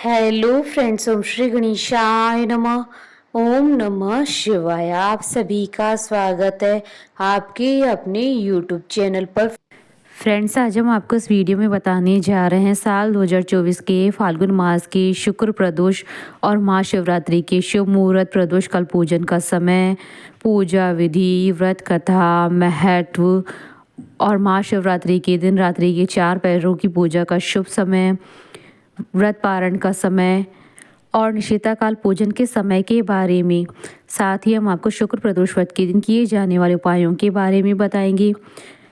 Hello friends, ओम श्री गणेशाय नमः। ओम नमः शिवाय। आप सभी का स्वागत है आपके अपने यूट्यूब चैनल पर। फ्रेंड्स, आज हम आपको इस वीडियो में बताने जा रहे हैं साल 2024 के फाल्गुन मास के शुक्र प्रदोष और महाशिवरात्रि के शुभ मुहूर्त प्रदोष काल पूजन का समय, पूजा विधि, व्रत कथा, महत्व और महाशिवरात्रि के दिन रात्रि के 4 पहरों की पूजा का शुभ समय, व्रत पारण का समय और निषेधा काल पूजन के समय के बारे में, साथ ही हम आपको शुक्र प्रदोष व्रत के दिन किए जाने वाले उपायों के बारे में बताएंगे।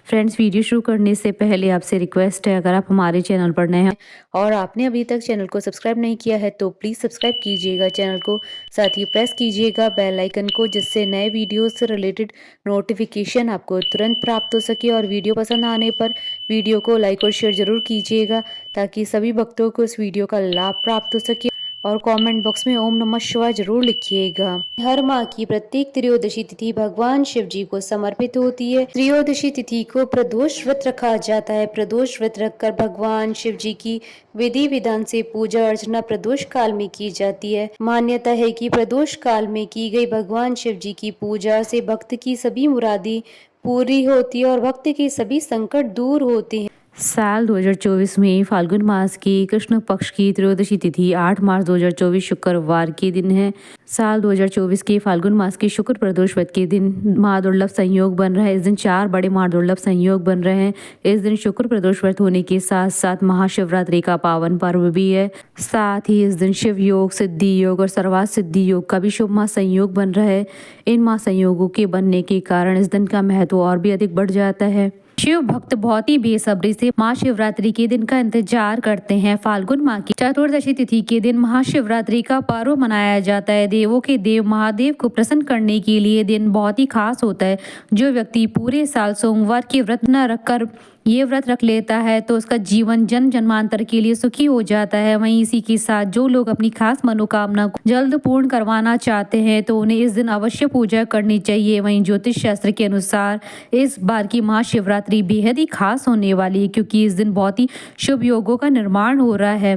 फ्रेंड्स, वीडियो शुरू करने से पहले आपसे रिक्वेस्ट है, अगर आप हमारे चैनल पर नए हैं और आपने अभी तक चैनल को सब्सक्राइब नहीं किया है तो प्लीज़ सब्सक्राइब कीजिएगा चैनल को, साथ ही प्रेस कीजिएगा बेल आइकन को, जिससे नए वीडियो से रिलेटेड नोटिफिकेशन आपको तुरंत प्राप्त हो सके। और वीडियो पसंद आने पर वीडियो को लाइक और शेयर जरूर कीजिएगा ताकि सभी भक्तों को इस वीडियो का लाभ प्राप्त हो सके। और कमेंट बॉक्स में ओम नमः शिवाय जरूर लिखिएगा। हर माह की प्रत्येक त्रयोदशी तिथि भगवान शिव जी को समर्पित होती है। त्रयोदशी तिथि को प्रदोष व्रत रखा जाता है। प्रदोष व्रत रखकर भगवान शिव जी की विधि विधान से पूजा अर्चना प्रदोष काल में की जाती है। मान्यता है कि प्रदोष काल में की गई भगवान शिव जी की पूजा से भक्त की सभी मुरादें पूरी होती है और भक्त के सभी संकट दूर होते हैं। साल 2024 में फाल्गुन मास की कृष्ण पक्ष की त्रयोदशी तिथि 8 मार्च 2024 शुक्रवार के दिन है। साल 2024 के फाल्गुन मास की शुक्र प्रदोष व्रत के दिन महादुर्लभ संयोग बन रहा है। इस दिन 4 बड़े महादुर्लभ संयोग बन रहे हैं। इस दिन शुक्र प्रदोष व्रत होने के साथ साथ महाशिवरात्रि का पावन पर्व भी है। साथ ही इस दिन शिव योग, सिद्धि योग और सर्वार्थ सिद्धि योग का भी शुभ महासंयोग बन रहा है। इन महासंयोगों के बनने के कारण इस दिन का महत्व और भी अधिक बढ़ जाता है। शिव भक्त बहुत ही बेसब्री से महाशिवरात्रि के दिन का इंतजार करते हैं। फाल्गुन माह की चतुर्दशी तिथि के दिन महाशिवरात्रि का पर्व मनाया जाता है। देवों के देव महादेव को प्रसन्न करने के लिए दिन बहुत ही खास होता है। जो व्यक्ति पूरे साल सोमवार के व्रत न रखकर ये व्रत रख लेता है तो उसका जीवन जन्म जन्मांतर के लिए सुखी हो जाता है। वहीं इसी के साथ जो लोग अपनी खास मनोकामना को जल्द पूर्ण करवाना चाहते हैं तो उन्हें इस दिन अवश्य पूजा करनी चाहिए। वहीं ज्योतिष शास्त्र के अनुसार इस बार की महाशिवरात्रि बेहद ही खास होने वाली है, क्योंकि इस दिन बहुत ही शुभ योगों का निर्माण हो रहा है।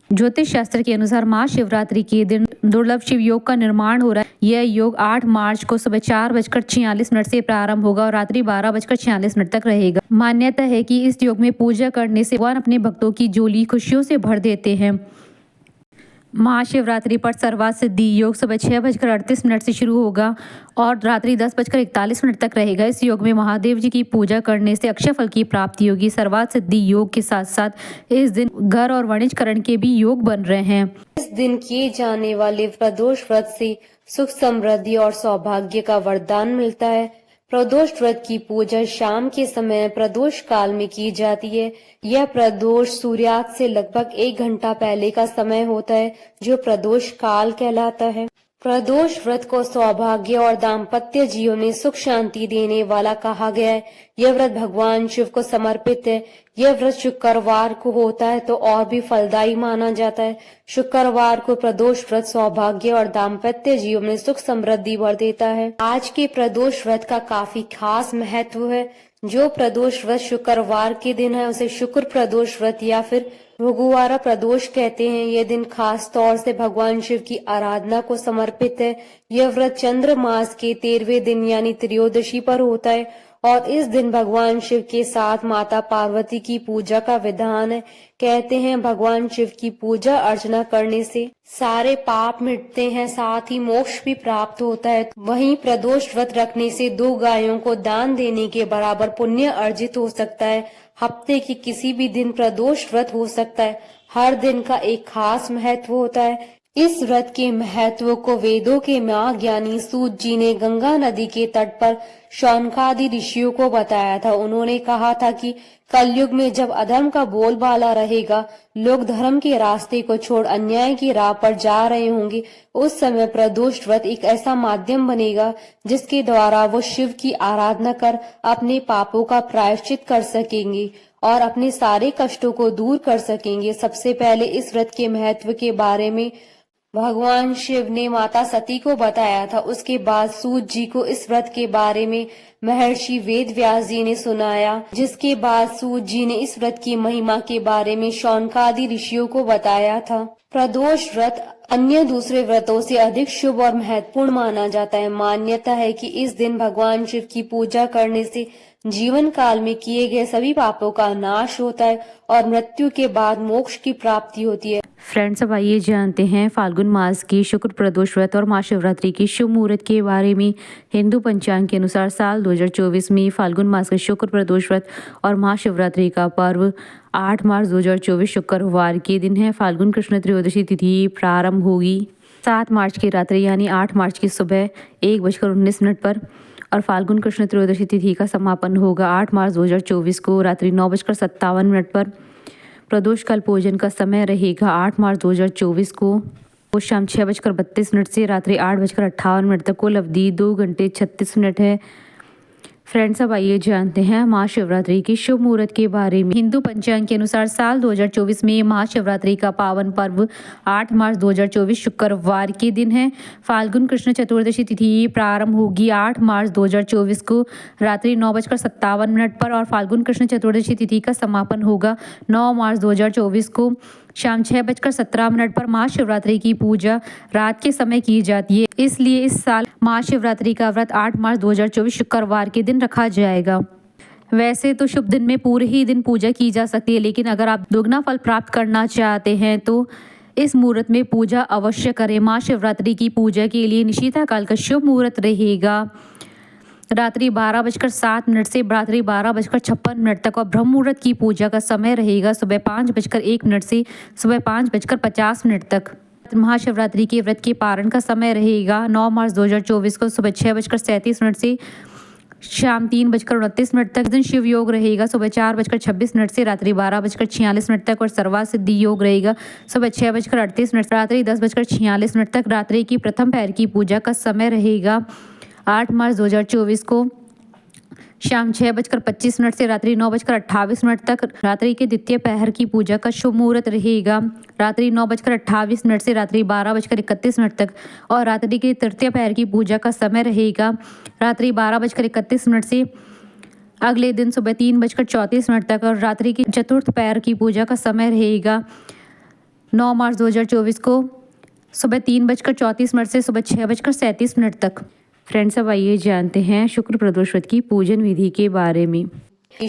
ज्योतिष शास्त्र के अनुसार महाशिवरात्रि के दिन दुर्लभ शिव योग का निर्माण हो रहा है। यह योग 8 मार्च को सुबह 4:46 से प्रारंभ होगा और रात्रि 12:46 तक रहेगा। मान्यता है कि इस योग में पूजा करने से भगवान अपने भक्तों की झोली खुशियों से भर देते हैं। महाशिवरात्रि पर सर्वार्थ सिद्धि योग सुबह 6:38 से शुरू होगा और रात्रि 10:41 तक रहेगा। इस योग में महादेव जी की पूजा करने से अक्षय फल की प्राप्ति होगी। सर्वार्थ सिद्धि योग के साथ साथ इस दिन घर और वाणिज्यकरण के भी योग बन रहे हैं। इस दिन किए जाने वाले प्रदोष व्रत से सुख, समृद्धि और सौभाग्य का वरदान मिलता है। प्रदोष व्रत की पूजा शाम के समय प्रदोष काल में की जाती है। यह प्रदोष सूर्यास्त से लगभग 1 घंटा पहले का समय होता है, जो प्रदोष काल कहलाता है। प्रदोष व्रत को सौभाग्य और दाम्पत्य जीवन में सुख शांति देने वाला कहा गया है। यह व्रत भगवान शिव को समर्पित है। यह व्रत शुक्रवार को होता है तो और भी फलदायी माना जाता है। शुक्रवार को प्रदोष व्रत सौभाग्य और दाम्पत्य जीवन में सुख समृद्धि भर देता है। आज के प्रदोष व्रत का काफी खास महत्व है। जो प्रदोष व्रत शुक्रवार के दिन है उसे शुक्र प्रदोष व्रत या फिर भगुवारा प्रदोष कहते हैं। यह दिन खास तौर से भगवान शिव की आराधना को समर्पित है। यह व्रत चंद्र मास के 13वें दिन यानी त्रयोदशी पर होता है और इस दिन भगवान शिव के साथ माता पार्वती की पूजा का विधान है। कहते हैं भगवान शिव की पूजा अर्चना करने से सारे पाप मिटते हैं, साथ ही मोक्ष भी प्राप्त होता है। वहीं प्रदोष व्रत रखने से 2 गायों को दान देने के बराबर पुण्य अर्जित हो सकता है। हफ्ते की किसी भी दिन प्रदोष व्रत हो सकता है। हर दिन का एक खास महत्व होता है। इस व्रत के महत्व को वेदों के माँ ज्ञानी सूत जी ने गंगा नदी के तट पर शौनकादि ऋषियों को बताया था। उन्होंने कहा था कि कलयुग में जब अधर्म का बोलबाला रहेगा, लोग धर्म के रास्ते को छोड़ अन्याय की राह पर जा रहे होंगे, उस समय प्रदोष व्रत एक ऐसा माध्यम बनेगा जिसके द्वारा वो शिव की आराधना कर अपने पापों का प्रायश्चित कर सकेंगे और अपने सारे कष्टों को दूर कर सकेंगे। सबसे पहले इस व्रत के महत्व के बारे में भगवान शिव ने माता सती को बताया था। उसके बाद सूत जी को इस व्रत के बारे में महर्षि वेद व्यास जी ने सुनाया, जिसके बाद सूत जी ने इस व्रत की महिमा के बारे में शौनकादि ऋषियों को बताया था। प्रदोष व्रत अन्य दूसरे व्रतों से अधिक शुभ और महत्वपूर्ण माना जाता है। मान्यता है कि इस दिन भगवान शिव की पूजा करने से जीवन काल में किए गए सभी पापों का नाश होता है और मृत्यु के बाद मोक्ष की प्राप्ति होती है। फ्रेंड्स, अब आइए जानते हैं फाल्गुन मास की शुक्र प्रदोष व्रत और महाशिवरात्रि की शुभ मुहूर्त के बारे में। हिंदू पंचांग के अनुसार साल 2024 में फाल्गुन मास के शुक्र प्रदोष व्रत और महाशिवरात्रि का पर्व 8 मार्च 2024 शुक्रवार के दिन है। फाल्गुन कृष्ण त्रयोदशी तिथि प्रारंभ होगी 7 मार्च की रात्रि यानी 8 मार्च की सुबह 1:19 पर और फाल्गुन कृष्ण त्रयोदशी तिथि का समापन होगा 8 मार्च 2024 को रात्रि 9:57 पर। प्रदोष काल भोजन का समय रहेगा 8 मार्च 2024 को शाम 6:32 से रात्रि 8:58 तक। कुल अवधि 2 घंटे 36 मिनट है। फ्रेंड्स, अब आइए जानते हैं महाशिवरात्रि की शुभ मुहूर्त के बारे में। हिंदू पंचांग के अनुसार साल 2024 में महाशिवरात्रि का पावन पर्व 8 मार्च 2024 शुक्रवार के दिन है। फाल्गुन कृष्ण चतुर्दशी तिथि प्रारंभ होगी 8 मार्च 2024 को रात्रि 9:57 पर और फाल्गुन कृष्ण चतुर्दशी तिथि का समापन होगा 9 मार्च 2024 को शाम 6:17 पर। महाशिवरात्रि की पूजा रात के समय की जाती है, इसलिए इस साल महाशिवरात्रि का व्रत 8 मार्च 2024 शुक्रवार के दिन रखा जाएगा। वैसे तो शुभ दिन में पूरे ही दिन पूजा की जा सकती है, लेकिन अगर आप दोगुना फल प्राप्त करना चाहते हैं तो इस मुहूर्त में पूजा अवश्य करें। महाशिवरात्रि की पूजा के लिए निशिता काल का शुभ मुहूर्त रहेगा रात्रि 12:07 से रात्रि 12:56 तक और ब्रह्म मुहूर्त की पूजा का समय रहेगा सुबह 5:01 से सुबह 5:50 तक। महाशिवरात्रि के व्रत के पारण का समय रहेगा 9 मार्च 2024 को सुबह 6:37 से शाम 3:29 तक। दिन शिव योग रहेगा सुबह 4:26 से रात्रि 12:46 तक और सर्वा सिद्धि योग रहेगा सुबह 6:38 से रात्रि 10:46 तक। रात्रि की प्रथम पहर की पूजा का समय रहेगा 8 मार्च 2024 को शाम 6:25 से रात्रि 9:28 तक। रात्रि के द्वितीय पहर की पूजा का शुभ मुहूर्त रहेगा रात्रि 9:28 से रात्रि 12:31 तक और रात्रि के तृतीय पहर की पूजा का समय रहेगा रात्रि 12:31 से अगले दिन सुबह 3:34 तक और रात्रि की चतुर्थ पहर की पूजा का समय रहेगा 9 मार्च 2024 को सुबह 3:34 से सुबह 6:37 तक। फ्रेंड्स, अब आइए जानते हैं शुक्र प्रदोष व्रत की पूजन विधि के बारे में।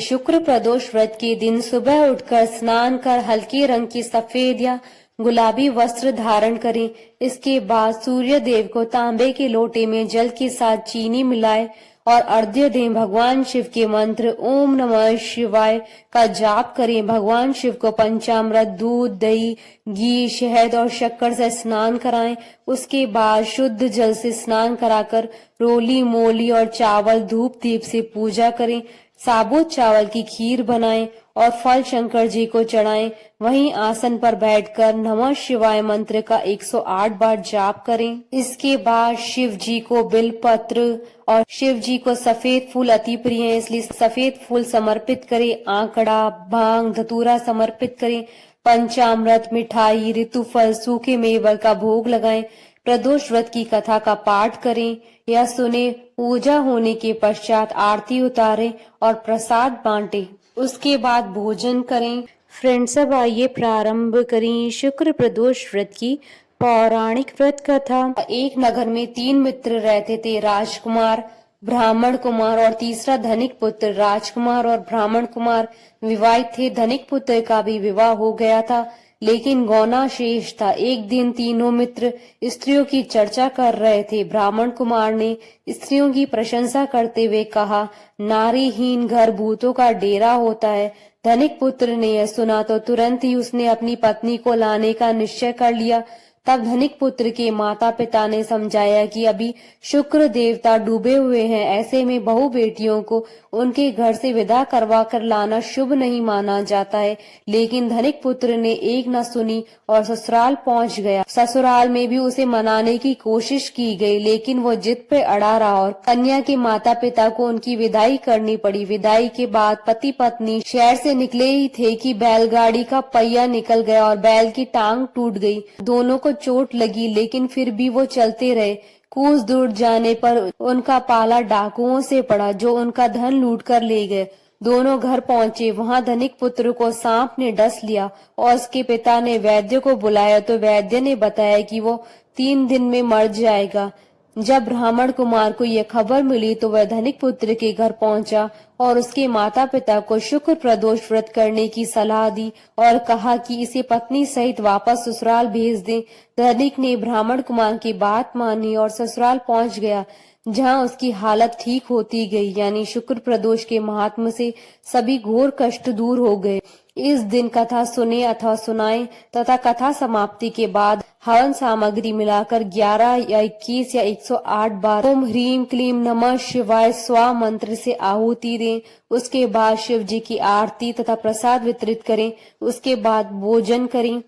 शुक्र प्रदोष व्रत के दिन सुबह उठकर स्नान कर हल्के रंग की सफेद या गुलाबी वस्त्र धारण करें। इसके बाद सूर्य देव को तांबे के लोटे में जल के साथ चीनी मिलाए और अर्घ्य दें। भगवान शिव के मंत्र ओम नमः शिवाय का जाप करें। भगवान शिव को पंचामृत, दूध, दही, घी, शहद और शक्कर से स्नान कराएं। उसके बाद शुद्ध जल से स्नान कराकर रोली, मोली और चावल धूप दीप से पूजा करें। साबुत चावल की खीर बनाएं और फल शंकर जी को चढ़ाएं। वहीं आसन पर बैठकर नमः शिवाय मंत्र का 108 बार जाप करें। इसके बाद शिव जी को बिलपत्र और शिव जी को सफेद फूल अति प्रिय है, इसलिए सफेद फूल समर्पित करें। आंकड़ा, भांग, धतूरा समर्पित करें। पंचामृत, मिठाई, ऋतुफल, सूखे मेवा का भोग लगाएं। प्रदोष व्रत की कथा का पाठ करें या सुने। पूजा होने के पश्चात आरती उतारें और प्रसाद बांटें। उसके बाद भोजन करें। फ्रेंड्स, अब आइए प्रारंभ करें शुक्र प्रदोष व्रत की पौराणिक व्रत कथा। एक नगर में 3 मित्र रहते थे, राजकुमार, ब्राह्मण कुमार और तीसरा धनिक पुत्र। राजकुमार और ब्राह्मण कुमार विवाहित थे। धनिक पुत्र का भी विवाह हो गया था, लेकिन गौना शेष था। एक दिन तीनों मित्र स्त्रियों की चर्चा कर रहे थे। ब्राह्मण कुमार ने स्त्रियों की प्रशंसा करते हुए कहा, नारीहीन घर भूतों का डेरा होता है। धनिक पुत्र ने यह सुना तो तुरंत ही उसने अपनी पत्नी को लाने का निश्चय कर लिया। तब धनिक पुत्र के माता पिता ने समझाया कि अभी शुक्र देवता डूबे हुए हैं, ऐसे में बहू बेटियों को उनके घर से विदा करवा कर लाना शुभ नहीं माना जाता है। लेकिन धनिक पुत्र ने एक न सुनी और ससुराल पहुंच गया। ससुराल में भी उसे मनाने की कोशिश की गई, लेकिन वो जिद पे अड़ा रहा और कन्या के माता पिता को उनकी विदाई करनी पड़ी। विदाई के बाद पति पत्नी शहर से निकले ही थे कि बैलगाड़ी का पहिया निकल गया और बैल की टांग टूट गई। दोनों को चोट लगी, लेकिन फिर भी वो चलते रहे। कुछ दूर जाने पर उनका पाला डाकुओं से पड़ा, जो उनका धन लूट कर ले गए। दोनों घर पहुंचे, वहां धनिक पुत्र को सांप ने डस लिया और उसके पिता ने वैद्य को बुलाया तो वैद्य ने बताया कि वो 3 दिन में मर जाएगा। जब ब्राह्मण कुमार को यह खबर मिली तो वह धनिक पुत्र के घर पहुंचा और उसके माता पिता को शुक्र प्रदोष व्रत करने की सलाह दी और कहा कि इसे पत्नी सहित वापस ससुराल भेज दें। धनिक ने ब्राह्मण कुमार की बात मानी और ससुराल पहुंच गया, जहां उसकी हालत ठीक होती गई। यानी शुक्र प्रदोष के महात्म से सभी घोर कष्ट दूर हो गए। इस दिन कथा सुने अथवा सुनाएं तथा कथा समाप्ति के बाद हवन सामग्री मिलाकर 11 या 21 या 108 बार ओम ह्रीम क्लीम नमः शिवाय स्वा मंत्र से आहुति दें। उसके बाद शिव जी की आरती तथा प्रसाद वितरित करें। उसके बाद भोजन करें।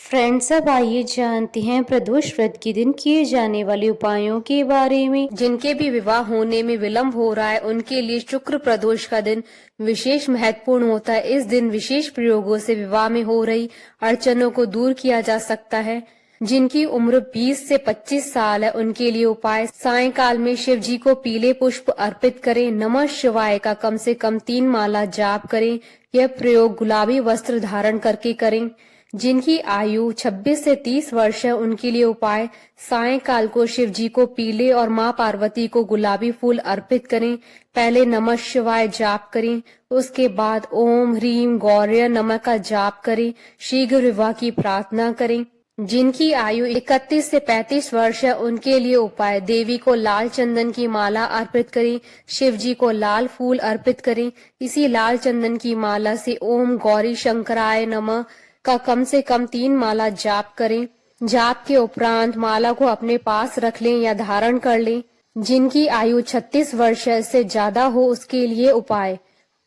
फ्रेंड्स, अब आइए जानते हैं प्रदोष व्रत के दिन किए जाने वाले उपायों के बारे में। जिनके भी विवाह होने में विलंब हो रहा है, उनके लिए शुक्र प्रदोष का दिन विशेष महत्वपूर्ण होता है। इस दिन विशेष प्रयोगों से विवाह में हो रही अड़चनों को दूर किया जा सकता है। जिनकी उम्र 20 से 25 साल है, उनके लिए उपाय: सायंकाल में शिव जी को पीले पुष्प अर्पित करें। नमः शिवाय का कम से कम 3 माला जाप करें। यह प्रयोग गुलाबी वस्त्र धारण करके करें। जिनकी आयु 26 से 30 वर्ष है, उनके लिए उपाय: सायंकाल को शिव जी को पीले और मां पार्वती को गुलाबी फूल अर्पित करें। पहले नमः शिवाय जाप करें, उसके बाद ओम ह्रीम गौर्य नमः का जाप करें। शीघ्र विवाह की प्रार्थना करें। जिनकी आयु 31 से 35 वर्ष है, उनके लिए उपाय: देवी को लाल चंदन की माला अर्पित करें। शिव जी को लाल फूल अर्पित करें। इसी लाल चंदन की माला से ओम गौरी शंकराय नमः का कम से कम 3 माला जाप करें। जाप के उपरांत माला को अपने पास रख लें या धारण कर लें। जिनकी आयु 36 वर्ष से ज्यादा हो, उसके लिए उपाय: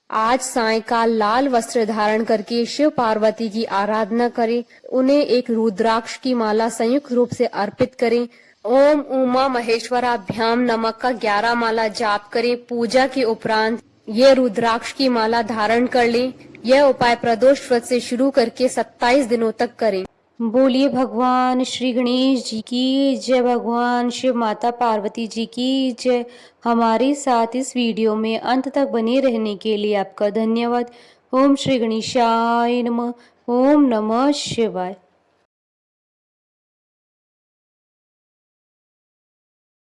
आज सायंकाल लाल वस्त्र धारण करके शिव पार्वती की आराधना करें। उन्हें एक रुद्राक्ष की माला संयुक्त रूप से अर्पित करें। ओम उमा महेश्वराभ्याम नमः का 11 माला जाप करें। पूजा के उपरांत ये रुद्राक्ष की माला धारण कर लें। यह उपाय प्रदोष व्रत से शुरू करके 27 दिनों तक करें। बोलिए भगवान श्री गणेश जी की जय, भगवान शिव माता पार्वती जी की जय। हमारे साथ इस वीडियो में अंत तक बने रहने के लिए आपका धन्यवाद। ओम श्री गणेशाय नमः। ओम नमः शिवाय।